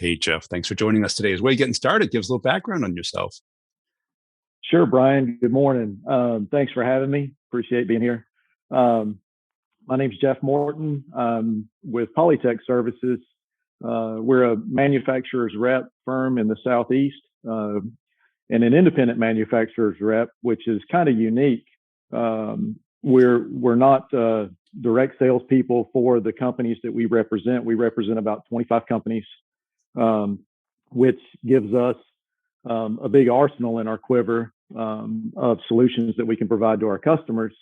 Hey, Jeff, thanks for joining us today. As we're getting started, give us a little background on yourself. Sure, Brian. Good morning. Thanks for having me. Appreciate being here. Um, my name's Jeff Morton. I'm with Polytech Services. We're a manufacturer's rep firm in the Southeast and an independent manufacturer's rep, which is kind of unique. We're not direct salespeople for the companies that we represent. We represent about 25 companies, um, which gives us a big arsenal in our quiver of solutions that we can provide to our customers.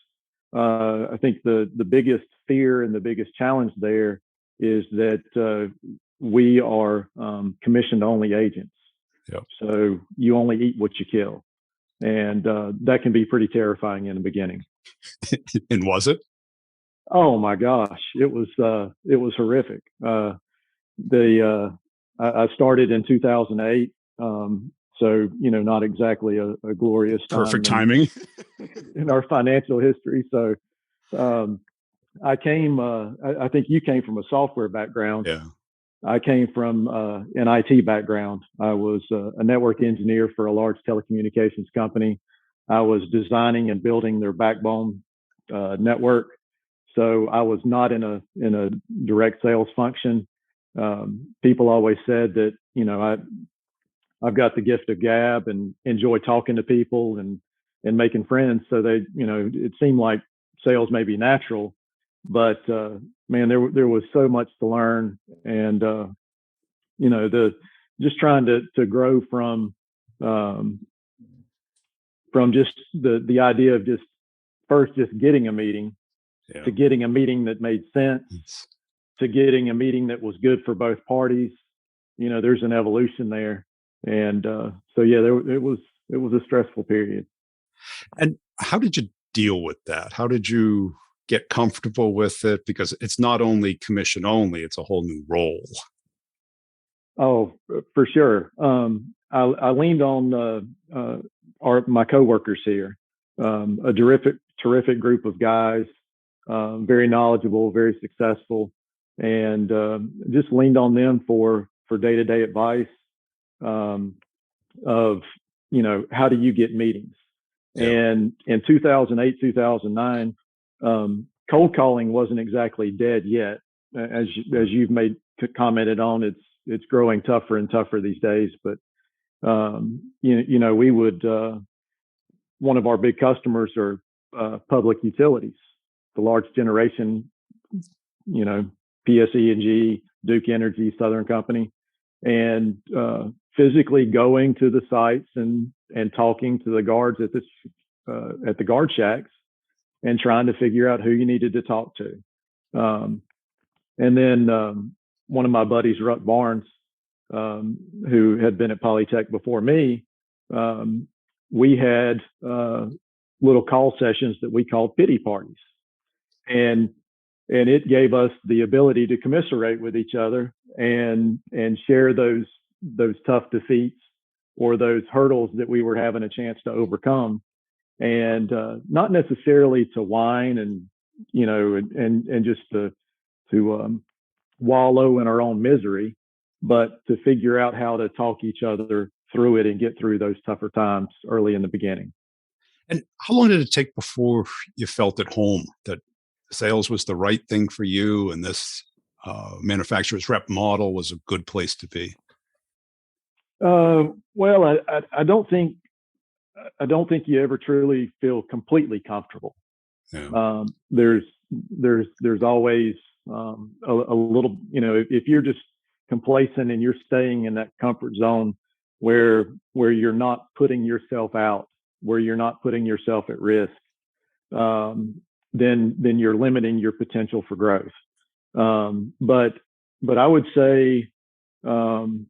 I think the biggest fear and the biggest challenge there is that we are commissioned only agents. Yep. So you only eat what you kill, and that can be pretty terrifying in the beginning. And was it? Oh my gosh, it was horrific. I started in 2008. So, not exactly a glorious Perfect time timing. in our financial history. So, um, I think you came from a software background. Yeah. I came from an IT background. I was a network engineer for a large telecommunications company. I was designing and building their backbone network. So I was not in a direct sales function. People always said that, I've got the gift of gab and enjoy talking to people and making friends. So it seemed like sales may be natural, but man, there was so much to learn, and the just trying to grow um, from just the idea of just first just getting a meeting Yeah. to getting a meeting that made sense to getting a meeting that was good for both parties. There's an evolution there, and so yeah, it was a stressful period. And how did you deal with that? How did you get comfortable with it? Because it's not only commission only, it's a whole new role. Oh, for sure. I leaned on my coworkers here, a terrific group of guys, very knowledgeable, very successful, and just leaned on them for day-to-day advice, um, of how do you get meetings. Yeah. And in 2008, 2009, cold calling wasn't exactly dead yet. As you've commented on, it's growing tougher and tougher these days. But we would one of our big customers are public utilities, the large generation, you know, PSE&G, Duke Energy, Southern Company, and physically going to the sites and talking to the guards at the guard shacks and trying to figure out who you needed to talk to. And then one of my buddies, Ruck Barnes, who had been at Polytech before me, we had little call sessions that we called pity parties, and it gave us the ability to commiserate with each other and share those tough defeats or those hurdles that we were having a chance to overcome, and not necessarily to whine and and just to wallow in our own misery, but to figure out how to talk each other through it and get through those tougher times early in the beginning. And how long did it take before you felt at home that sales was the right thing for you and this manufacturer's rep model was a good place to be? Well, I don't think you ever truly feel completely comfortable. Yeah. There's always a little, if you're just complacent and you're staying in that comfort zone where you're not putting yourself out, where you're not putting yourself at risk, then you're limiting your potential for growth. But I would say um,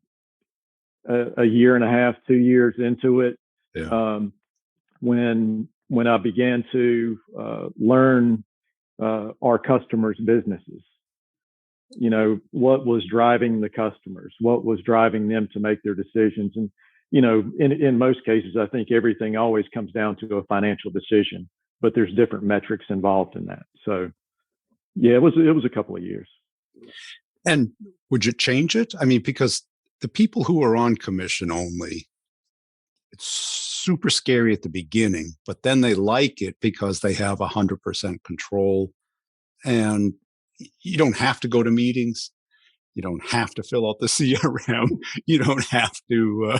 a year and a half, 2 years into it, Yeah. when I began to learn our customers' businesses. What was driving the customers, what was driving them to make their decisions. And, in most cases, I think everything always comes down to a financial decision, but there's different metrics involved in that. So yeah, it was a couple of years. And would you change it? I mean, because the people who are on commission only, it's super scary at the beginning, but then they like it because they have 100% control, and you don't have to go to meetings. You don't have to fill out the CRM. You don't have to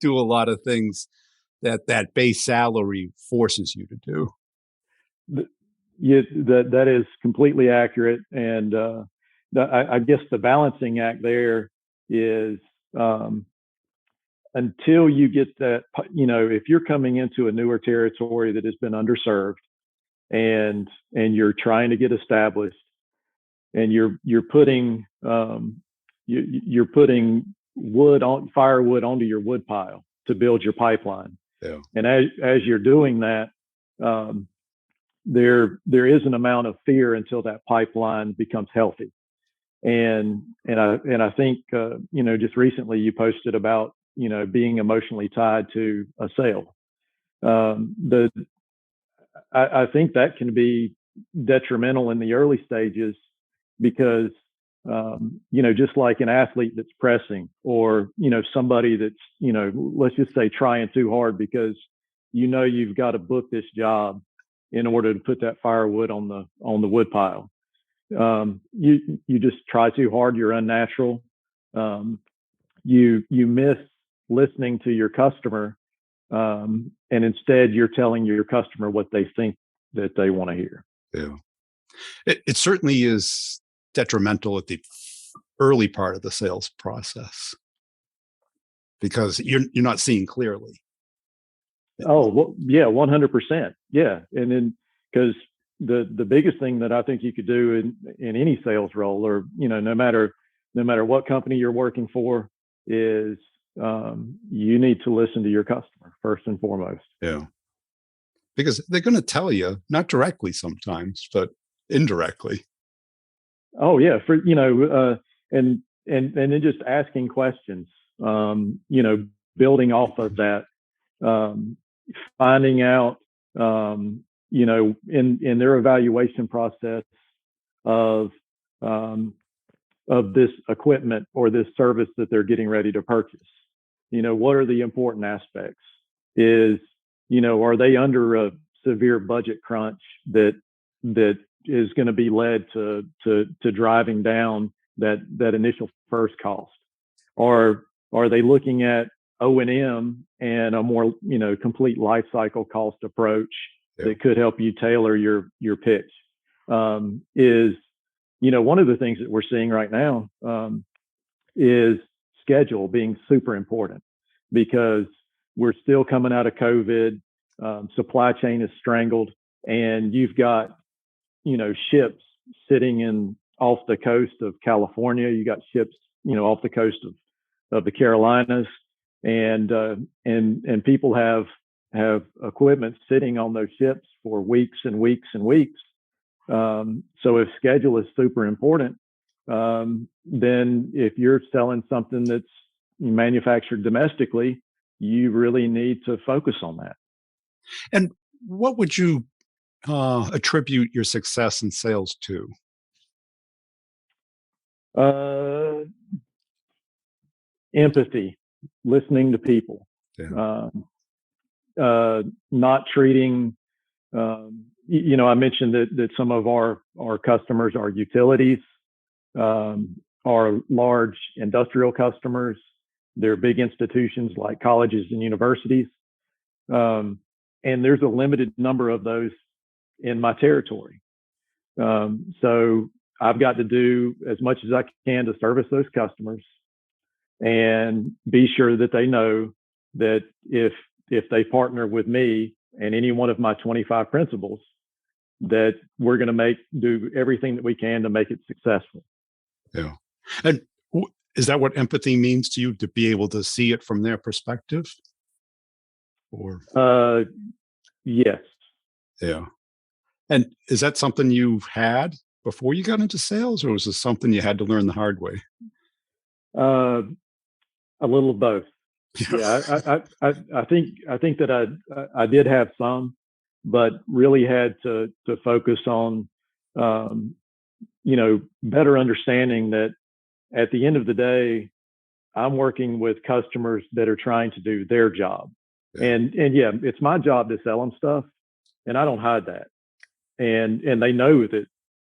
do a lot of things that base salary forces you to do. Yeah, that is completely accurate. And I guess the balancing act there is until you get that, if you're coming into a newer territory that has been underserved and you're trying to get established and you're putting you're putting firewood onto your wood pile to build your pipeline. Yeah. And as you're doing that, there is an amount of fear until that pipeline becomes healthy. And I think just recently you posted about being emotionally tied to a sale. I think that can be detrimental in the early stages because just like an athlete that's pressing, or somebody that's let's just say trying too hard because you've got to book this job in order to put that firewood on the wood pile. You just try too hard, you're unnatural. You miss listening to your customer, and instead you're telling your customer what they think that they want to hear. Yeah. It certainly is detrimental at the early part of the sales process because you're not seeing clearly. Oh, well, yeah, 100%. Yeah. And then because the biggest thing that I think you could do in any sales role, or no matter what company you're working for, is you need to listen to your customer first and foremost. Yeah. Because they're going to tell you, not directly sometimes, but indirectly. Oh yeah, and then just asking questions, building off of that, finding out, in their evaluation process of this equipment or this service that they're getting ready to purchase. What are the important aspects? Are they under a severe budget crunch that is going to be led to driving down that initial first cost? Or are they looking at O&M and a more complete life cycle cost approach that could help you tailor your pitch? One of the things that we're seeing right now is schedule being super important because we're still coming out of COVID. Supply chain is strangled, and you've got ships sitting off the coast of California. You got ships off the coast of the Carolinas, and people have equipment sitting on those ships for weeks and weeks and weeks. So if schedule is super important, then if you're selling something that's manufactured domestically, you really need to focus on that. And what would you attribute your success in sales to? Empathy, listening to people, not treating. I mentioned that some of our customers are utilities, are large industrial customers. They're big institutions like colleges and universities. And there's a limited number of those in my territory. So I've got to do as much as I can to service those customers and be sure that they know that if they partner with me and any one of my 25 principles, that we're going to do everything that we can to make it successful. Yeah. And is that what empathy means to you, to be able to see it from their perspective? Or yes. Yeah. And is that something you've had before you got into sales, or was this something you had to learn the hard way? A little of both. Yeah, I think that I did have some, but really had to focus on better understanding that at the end of the day, I'm working with customers that are trying to do their job. Yeah. And yeah, it's my job to sell them stuff, and I don't hide that. And they know that,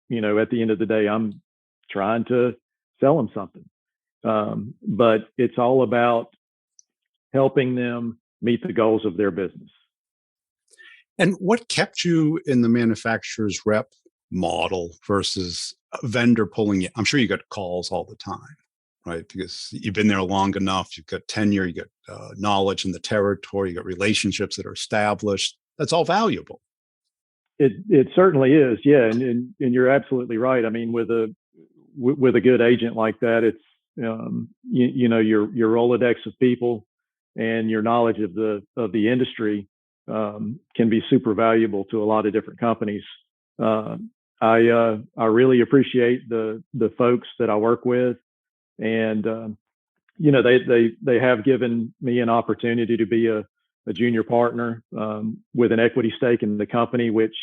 at the end of the day, I'm trying to sell them something. But it's all about helping them meet the goals of their business. And what kept you in the manufacturer's rep model versus a vendor pulling you? I'm sure you got calls all the time, right? Because you've been there long enough. You've got tenure, you got knowledge in the territory, you got relationships that are established. That's all valuable. It certainly is, yeah, and you're absolutely right. I mean, with a good agent like that, it's your Rolodex of people and your knowledge of the industry can be super valuable to a lot of different companies. I really appreciate the folks that I work with, and they have given me an opportunity to be a junior partner with an equity stake in the company, which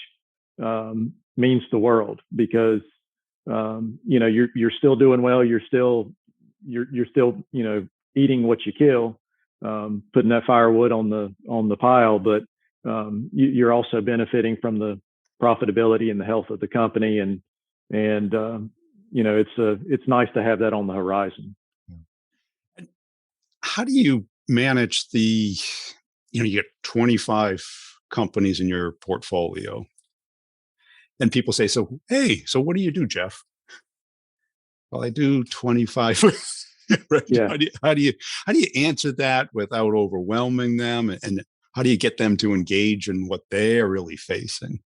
means the world, because you're still doing well. You're still eating what you kill, putting that firewood on the pile, but you're also benefiting from the profitability and the health of the company, and it's nice to have that on the horizon. How do you manage you get 25 companies in your portfolio, and people say, so, hey, so what do you do, Jeff? Well, I do 25. Right? Yeah. How do you answer that without overwhelming them? And how do you get them to engage in what they're really facing?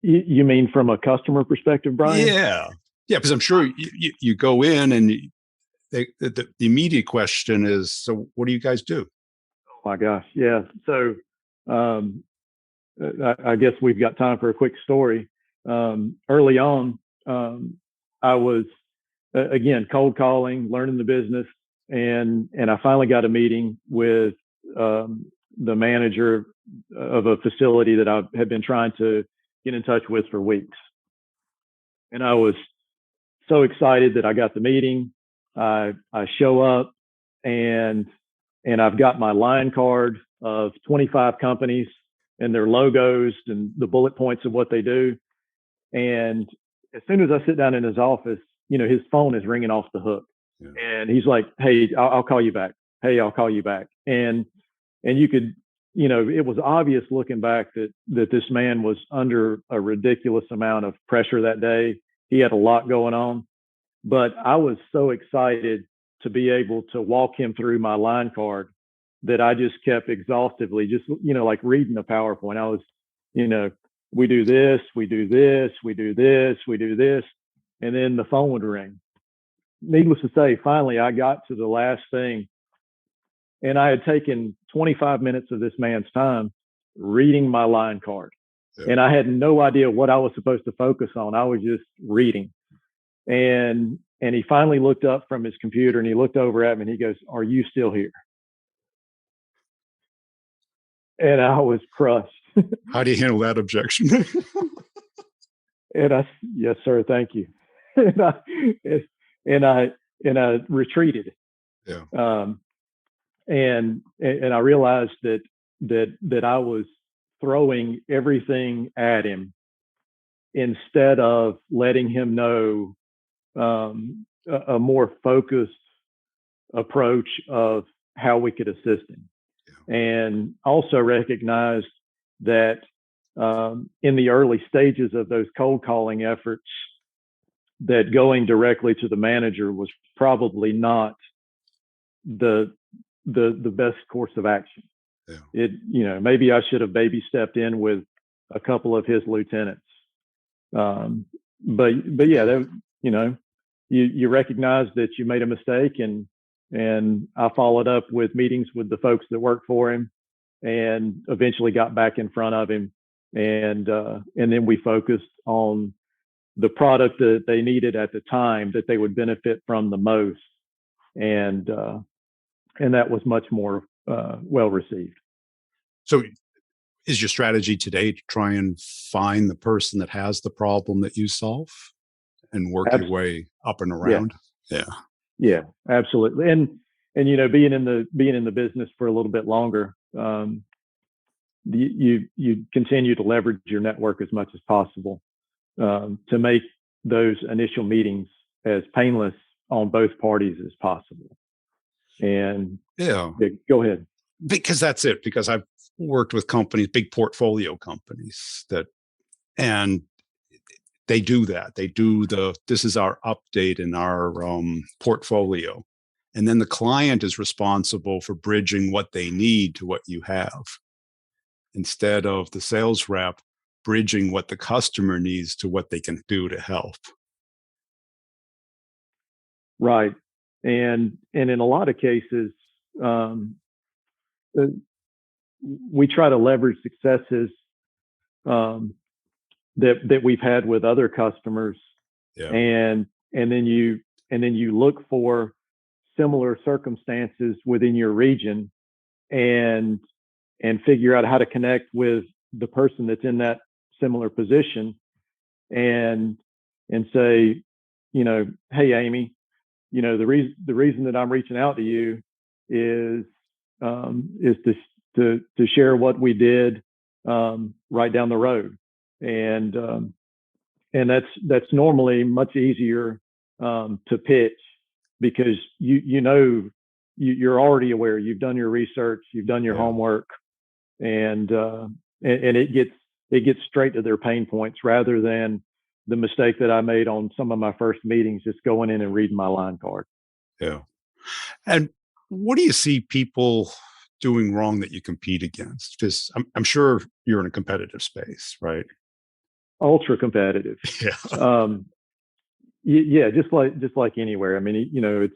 You mean from a customer perspective, Brian? Yeah. Yeah. Because I'm sure you go in and the immediate question is, so what do you guys do? Oh my gosh. Yeah. So, I guess we've got time for a quick story. Early on, I was again cold calling, learning the business, and I finally got a meeting with the manager of a facility that I had been trying to get in touch with for weeks. And I was so excited that I got the meeting. I show up, and I've got my line card of 25 companies and their logos and the bullet points of what they do. And as soon as I sit down in his office, his phone is ringing off the hook. Yeah. And he's like, hey, I'll call you back. Hey, I'll call you back. And you could, it was obvious looking back that this man was under a ridiculous amount of pressure that day. He had a lot going on, but I was so excited to be able to walk him through my line card that I just kept exhaustively, just, like reading a PowerPoint. I was, we do this, we do this, we do this, we do this. And then the phone would ring. Needless to say, finally, I got to the last thing. And I had taken 25 minutes of this man's time reading my line card. Yeah. And I had no idea what I was supposed to focus on. I was just reading. And he finally looked up from his computer and he looked over at me and he goes, "Are you still here?" And I was crushed. How do you handle that objection? And yes, sir, thank you. and I retreated. Yeah. And I realized that I was throwing everything at him instead of letting him know a more focused approach of how we could assist him. Yeah. And also recognized that in the early stages of those cold calling efforts, that going directly to the manager was probably not the best course of action. Yeah. Maybe I should have baby stepped in with a couple of his lieutenants. But yeah, you recognize that you made a mistake, and I followed up with meetings with the folks that worked for him, and eventually got back in front of him, and then we focused on the product that they needed at the time that they would benefit from the most, and that was much more well received. So is your strategy today to try and find the person that has the problem that you solve and work your way up and around? Yeah, absolutely. And and being in the business for a little bit longer, you continue to leverage your network as much as possible, to make those initial meetings as painless on both parties as possible. And Yeah, go ahead. because that's it. Because I've worked with companies, big portfolio companies and they do that. They do this is our update in our portfolio. And then the client is responsible for bridging what they need to what you have, instead of the sales rep bridging what the customer needs to what they can do to help. Right. And in a lot of cases, we try to leverage successes that we've had with other customers, Yeah. and then you look for similar circumstances within your region, and figure out how to connect with the person that's in that similar position, and say, hey, Amy, the reason that I'm reaching out to you is to share what we did right down the road, and that's normally much easier to pitch, because you're already aware, you've done your research, you've done your homework, and it gets straight to their pain points, rather than the mistake that I made on some of my first meetings, just going in and reading my line card. Yeah. And what do you see people doing wrong that you compete against? Because I'm sure you're in a competitive space, right? Ultra competitive. Yeah. Yeah, just like anywhere. I mean, it's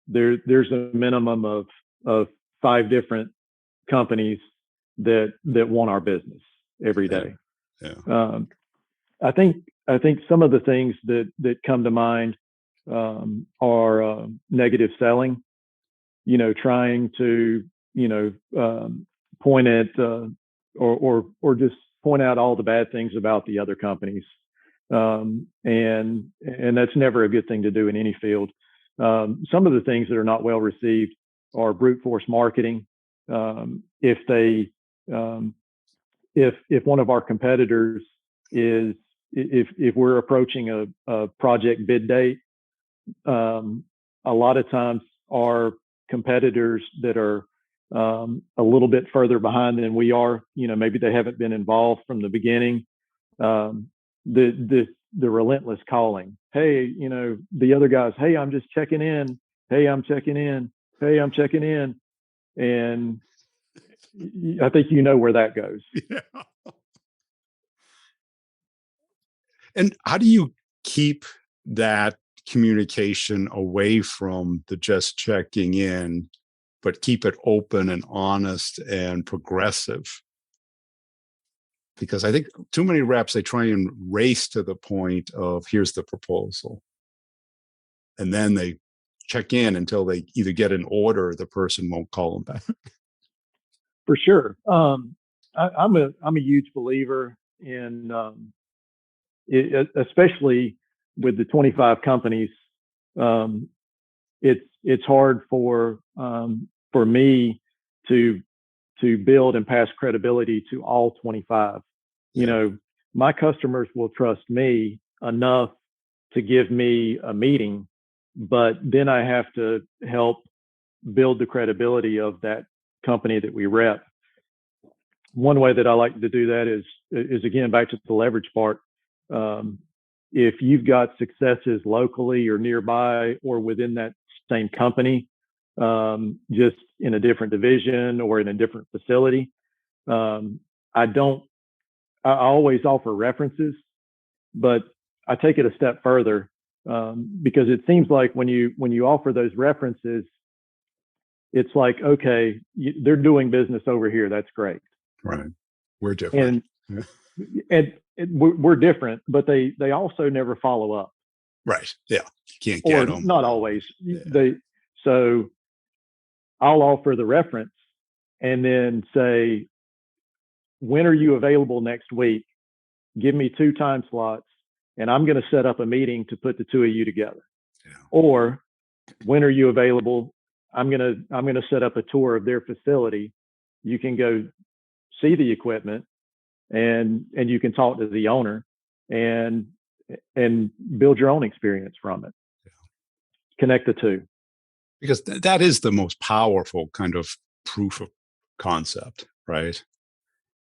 there's a minimum of 5 different companies that want our business every day. Yeah. I think some of the things that come to mind are negative selling. Trying to point at or just point out all the bad things about the other companies, and that's never a good thing to do in any field. Some of the things that are not well received are brute force marketing. If one of our competitors is, if we're approaching a project bid date, a lot of times our competitors that are a little bit further behind than we are, maybe they haven't been involved from the beginning. The relentless calling. Hey, the other guys. Hey, I'm just checking in. Hey, I'm checking in. Hey, I'm checking in. And I think where that goes. Yeah. And how do you keep that communication away from the just checking in, but keep it open and honest and progressive? Because I think too many reps, they try and race to the point of here's the proposal. And then they check in until they either get an order or the person won't call them back. For sure. I'm a huge believer in, especially with the 25 companies. It's hard for me to build and pass credibility to all 25. My customers will trust me enough to give me a meeting, but then I have to help build the credibility of that company that we rep. One way that I like to do that is again, back to the leverage part. If you've got successes locally or nearby or within that same company, just in a different division or in a different facility, I always offer references, but I take it a step further, because it seems like when you offer those references, it's like, okay, they're doing business over here. That's great. Right. We're different. And we're different, but they also never follow up. Right. Yeah. You can't get them. Not always. Yeah. So I'll offer the reference and then say, when are you available next week? Give me 2 time slots and I'm going to set up a meeting to put the 2 of you together. Yeah. Or when are you available I'm gonna set up a tour of their facility. You can go see the equipment, and you can talk to the owner, and build your own experience from it. Connect the two. Because that is the most powerful kind of proof of concept, right?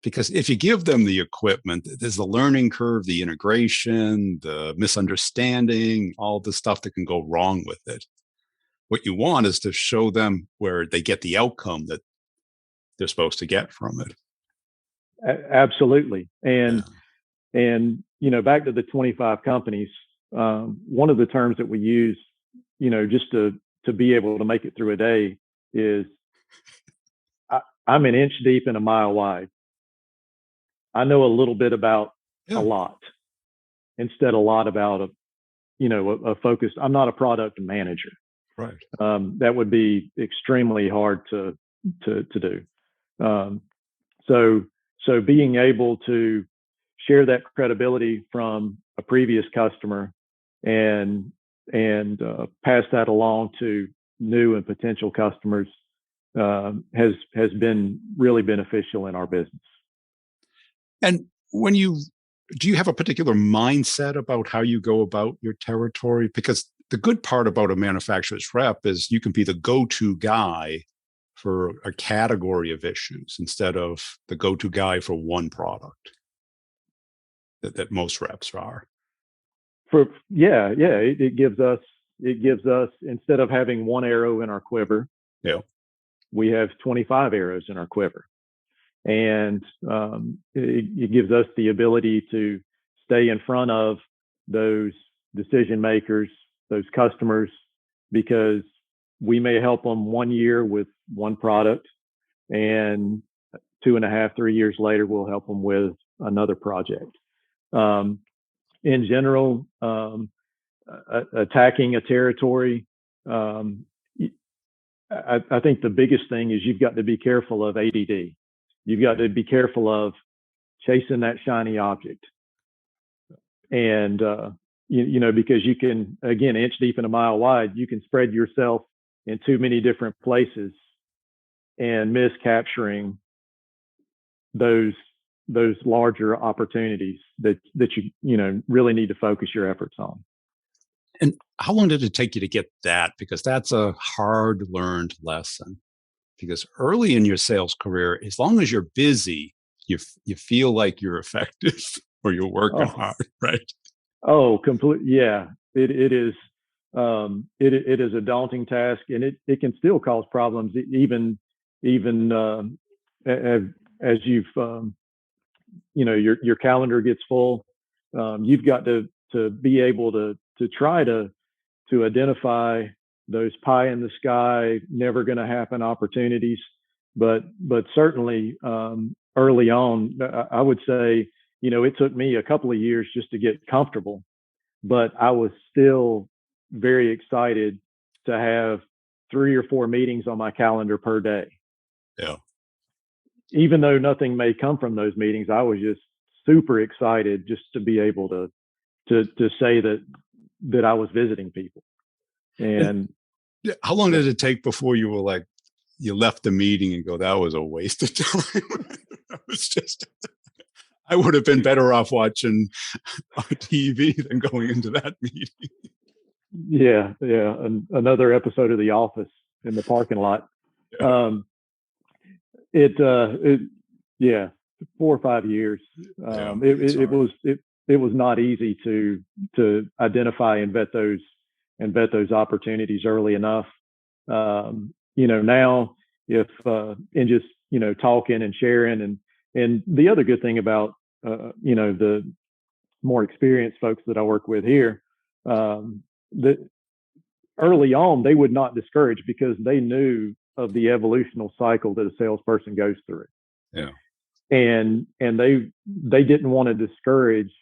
Because if you give them the equipment, there's the learning curve, the integration, the misunderstanding, all the stuff that can go wrong with it. What you want is to show them where they get the outcome that they're supposed to get from it. Absolutely. Yeah. And back to the 25 companies, one of the terms that we use, just to be able to make it through a day is, I'm an inch deep and a mile wide. I know a little bit about a lot, instead a lot about a focus. I'm not a product manager. Right. That would be extremely hard to do. So being able to share that credibility from a previous customer, and pass that along to new and potential customers, has been really beneficial in our business. And do you have a particular mindset about how you go about your territory? Because the good part about a manufacturer's rep is you can be the go-to guy for a category of issues instead of the go-to guy for one product that most reps are. It gives us, instead of having one arrow in our quiver, we have 25 arrows in our quiver. And it gives us the ability to stay in front of those decision makers, those customers, because we may help them 1 year with one product, and 2.5, 3 years later, we'll help them with another project. In general, attacking a territory, I think the biggest thing is you've got to be careful of ADD. You've got to be careful of chasing that shiny object. And, because you can, again, inch deep and a mile wide, you can spread yourself in too many different places and miss capturing those larger opportunities that you really need to focus your efforts on. And how long did it take you to get that? Because that's a hard learned lesson. Because early in your sales career, as long as you're busy, you feel like you're effective or you're working hard, right? Oh, complete. Yeah, it is. It is a daunting task, and it can still cause problems, even as you've your calendar gets full. You've got to be able to try to identify those pie in the sky, never going to happen opportunities. But certainly, early on, I would say, it took me a couple of years just to get comfortable, but I was still very excited to have 3 or 4 meetings on my calendar per day. Yeah. Even though nothing may come from those meetings, I was just super excited just to be able to say that I was visiting people. And how long did it take before you were like, you left the meeting and go, that was a waste of time? That was just, I would have been better off watching on TV than going into that meeting. Yeah. Another episode of The Office in the parking lot. Yeah. Yeah, 4 or 5 years. It was not easy to identify and vet those opportunities early enough. Now, if in just talking and sharing, and the other good thing about the more experienced folks that I work with here, that early on they would not discourage, because they knew of the evolutional cycle that a salesperson goes through. Yeah. And they didn't want to discourage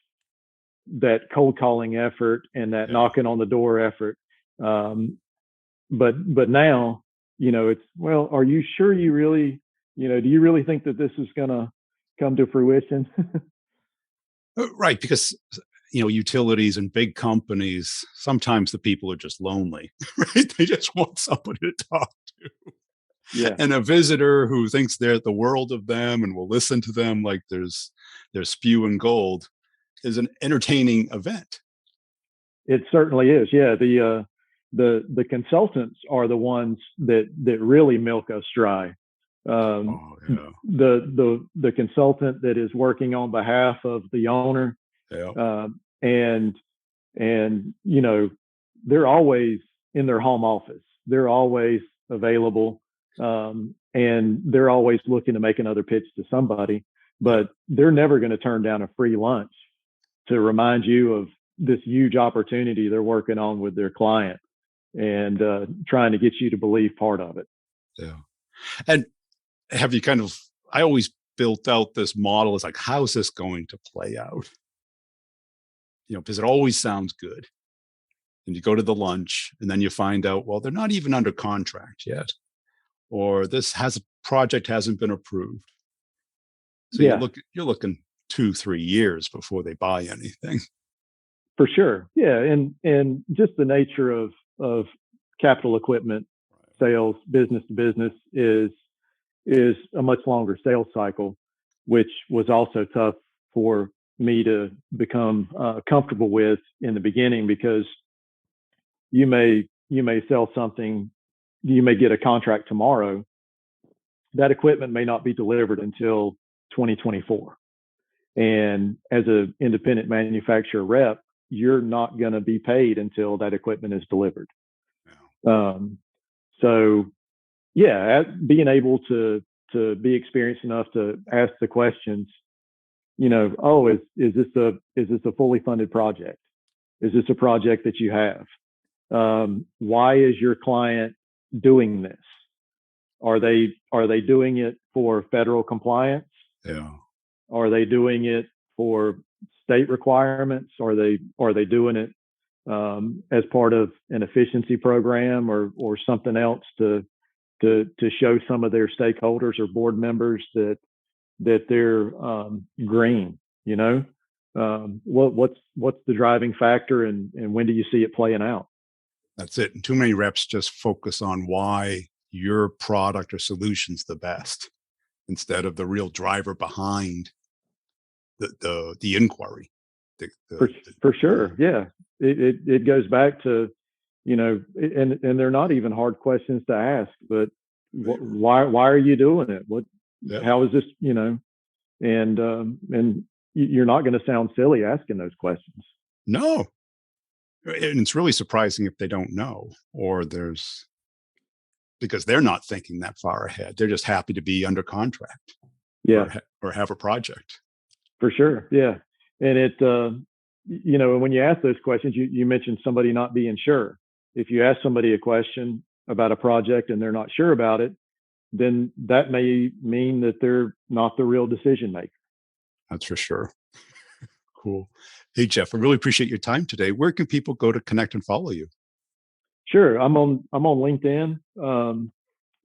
that cold calling effort and that knocking on the door effort. But now, it's, well, are you sure you really, do you really think that this is going to come to fruition? Right. Because, utilities and big companies, sometimes the people are just lonely, right? They just want somebody to talk Yeah, and a visitor who thinks they're the world of them and will listen to them like they're spewing gold is an entertaining event. it certainly is. Yeah, the consultants are the ones that really milk us dry. Um, Oh yeah, the consultant that is working on behalf of the owner, yeah, uh, and you know, they're always in their home office. They're always available, and they're always looking to make another pitch to somebody. yeah. But they're never going to turn down a free lunch to remind you of this huge opportunity they're working on with their client, and trying to get you to believe part of it. Yeah. And have you kind of, I always built out this model as like, how's this going to play out? Because it always sounds good. And you go to the lunch and then you find out, well, they're not even under contract yet, or this has a project hasn't been approved. So Yeah, you're looking 2-3 years before they buy anything. for sure. Yeah, and just the nature of capital equipment sales, business to business, is a much longer sales cycle, which was also tough for me to become comfortable with in the beginning, because you may sell something, you may get a contract tomorrow, that equipment may not be delivered until 2024, and as an independent manufacturer rep, you're not going to be paid until that equipment is delivered. um, so yeah, being able to be experienced enough to ask the questions, oh, is this a fully funded project? Is this a project that you have? Why is your client doing this? Are they doing it for federal compliance? Yeah. Are they doing it for state requirements? Are they doing it as part of an efficiency program, or something else to show some of their stakeholders or board members that they're green? What's the driving factor, and when do you see it playing out? That's it. And too many reps just focus on why your product or solution's the best instead of the real driver behind the inquiry. For for Yeah. sure, yeah. It goes back to, and they're not even hard questions to ask, but why are you doing it? Yeah. How is this? And you're not going to sound silly asking those questions. No. And it's really surprising if they don't know, or there's because they're not thinking that far ahead. They're just happy to be under contract Yeah, or have a project. for sure. Yeah, and when you ask those questions, you mentioned somebody not being sure. If you ask somebody a question about a project and they're not sure about it, then that may mean that they're not the real decision maker. That's for sure. Cool. Hey, Jeff, I really appreciate your time today. Where can people go to connect and follow you? Sure, I'm on LinkedIn,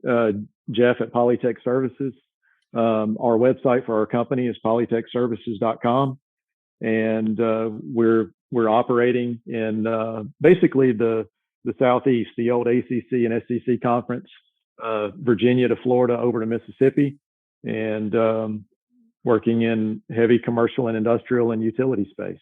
uh, Jeff at Polytech Services. Our website for our company is polytechservices.com, and we're operating in basically the Southeast, the old ACC and SEC conference, Virginia to Florida over to Mississippi, and working in heavy commercial and industrial and utility space.